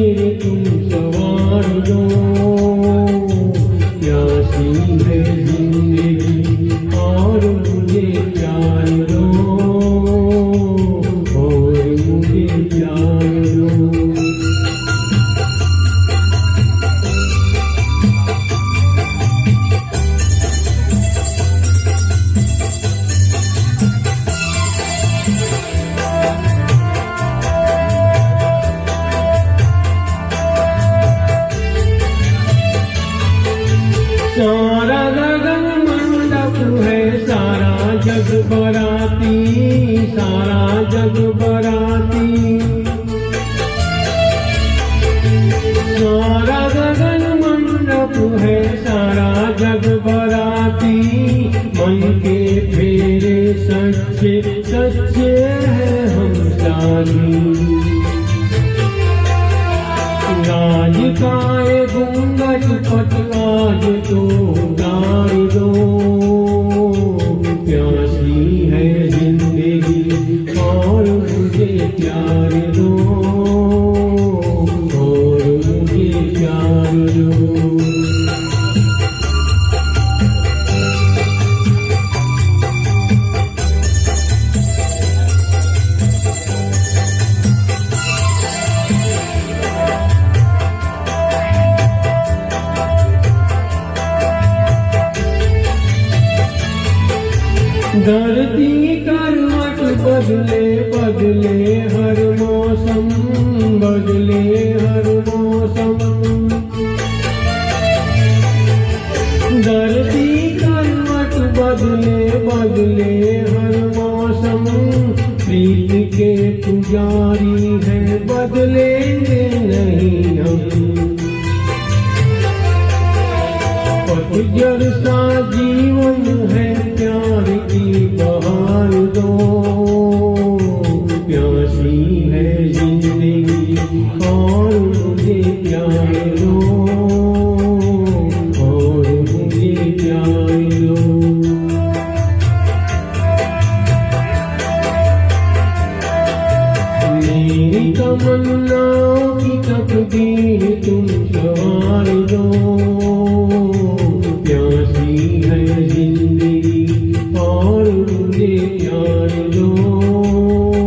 मेरे तुम सवार दो। प्यासी है जिंदगी और मुझे प्यार दो, और मुझे प्यार दो। सारा गगन मंडप है, सारा जग बराती, सारा जग बराती। सारा गगन मंडप है, सारा जग बराती। मन के फेरे सच्चे सच्चे हैं हम सारी। राज काए घूंघट पट आज तो उतार दो। प्यासी है जिंदगी और मुझे प्यार दो, और मुझे प्यार दो। धरती करवट बदले बदले हर मौसम, बदले हर मौसम। धरती करवट बदले बदले हर मौसम। प्रीत के पुजारी हैं, बदलेंगे नहीं हम। पतझड़ सा जीवन है, प्यार की बहार दो। प्यासी है जिंदगी और मुझे प्यार दो, और मुझे प्यार दो। मेरी तमन्नाओं की तकदीर तुम सवार दो। प्यासी है